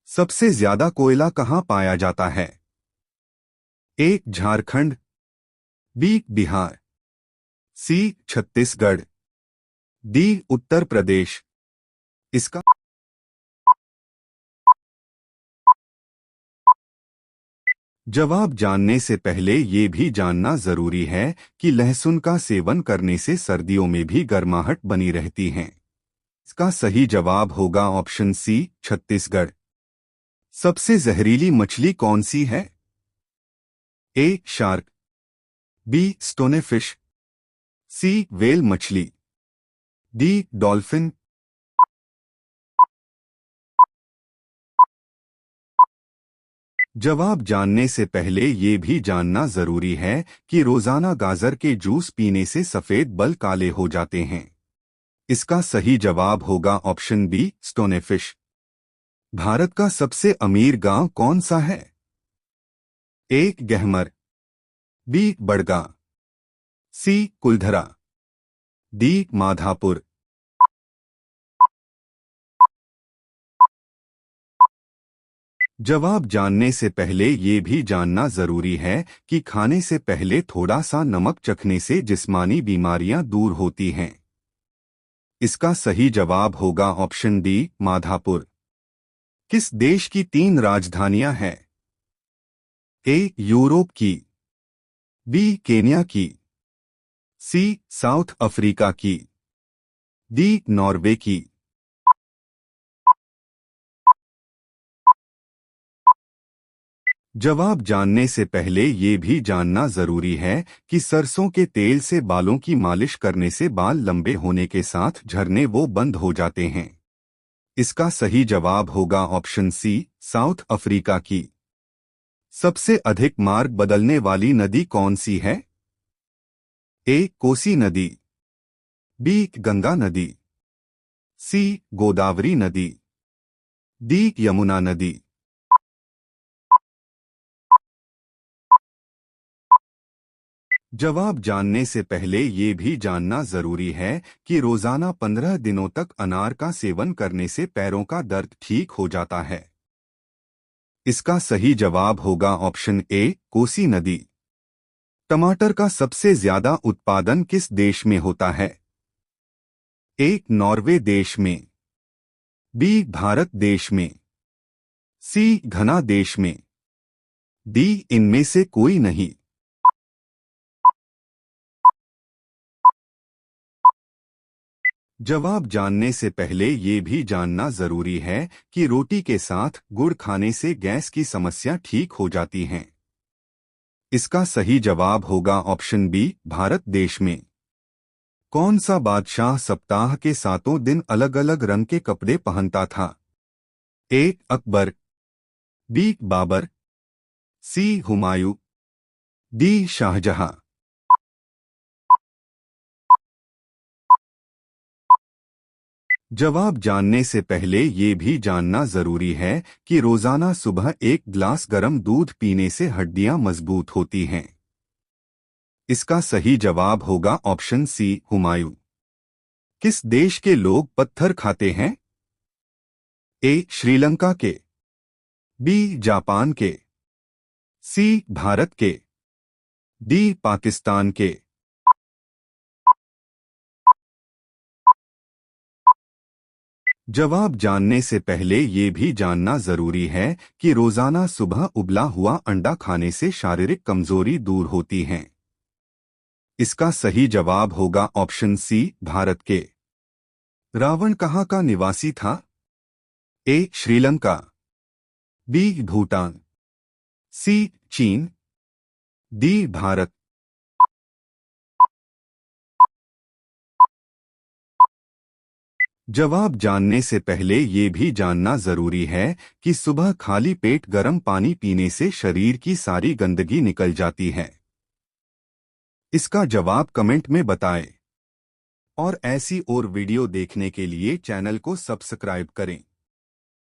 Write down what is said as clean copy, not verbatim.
सबसे ज्यादा कोयला कहाँ पाया जाता है? ए झारखंड, बी बिहार, सी छत्तीसगढ़, डी उत्तर प्रदेश। इसका जवाब जानने से पहले ये भी जानना जरूरी है कि लहसुन का सेवन करने से सर्दियों में भी गर्माहट बनी रहती है। इसका सही जवाब होगा ऑप्शन सी छत्तीसगढ़। सबसे जहरीली मछली कौन सी है? ए शार्क, बी स्टोनेफिश, सी वेल मछली, डी डॉल्फिन। जवाब जानने से पहले ये भी जानना जरूरी है कि रोजाना गाजर के जूस पीने से सफेद बल काले हो जाते हैं। इसका सही जवाब होगा ऑप्शन बी स्टोनेफिश। भारत का सबसे अमीर गांव कौन सा है? ए गहमर, बी बड़गा, सी कुलधरा, डी माधापुर। जवाब जानने से पहले ये भी जानना जरूरी है कि खाने से पहले थोड़ा सा नमक चखने से जिस्मानी बीमारियां दूर होती हैं। इसका सही जवाब होगा ऑप्शन डी माधापुर। किस देश की 3 राजधानियां हैं? ए यूरोप की, बी केन्या की, सी साउथ अफ्रीका की, डी नॉर्वे की। जवाब जानने से पहले ये भी जानना जरूरी है कि सरसों के तेल से बालों की मालिश करने से बाल लंबे होने के साथ झड़ने वो बंद हो जाते हैं। इसका सही जवाब होगा ऑप्शन सी साउथ अफ्रीका की। सबसे अधिक मार्ग बदलने वाली नदी कौन सी है? ए कोसी नदी, बी गंगा नदी, सी गोदावरी नदी, डी यमुना नदी। जवाब जानने से पहले ये भी जानना जरूरी है कि रोजाना 15 दिनों तक अनार का सेवन करने से पैरों का दर्द ठीक हो जाता है। इसका सही जवाब होगा ऑप्शन ए कोसी नदी। टमाटर का सबसे ज्यादा उत्पादन किस देश में होता है? ए नॉर्वे देश में, बी भारत देश में, सी घना देश में, डी इनमें से कोई नहीं। जवाब जानने से पहले ये भी जानना जरूरी है कि रोटी के साथ गुड़ खाने से गैस की समस्या ठीक हो जाती है। इसका सही जवाब होगा ऑप्शन बी भारत देश में। कौन सा बादशाह सप्ताह के 7 दिन अलग अलग रंग के कपड़े पहनता था? ए अकबर, बी बाबर, सी हुमायूं, डी शाहजहां। जवाब जानने से पहले ये भी जानना जरूरी है कि रोजाना सुबह 1 गिलास गर्म दूध पीने से हड्डियां मजबूत होती हैं। इसका सही जवाब होगा ऑप्शन सी हुमायूं। किस देश के लोग पत्थर खाते हैं? ए श्रीलंका के, बी जापान के, सी भारत के, डी पाकिस्तान के। जवाब जानने से पहले ये भी जानना जरूरी है कि रोजाना सुबह उबला हुआ अंडा खाने से शारीरिक कमजोरी दूर होती है। इसका सही जवाब होगा ऑप्शन सी भारत के। रावण कहाँ का निवासी था? ए श्रीलंका, बी भूटान, सी चीन, डी भारत। जवाब जानने से पहले ये भी जानना जरूरी है कि सुबह खाली पेट गर्म पानी पीने से शरीर की सारी गंदगी निकल जाती है। इसका जवाब कमेंट में बताएं। और ऐसी और वीडियो देखने के लिए चैनल को सब्सक्राइब करें।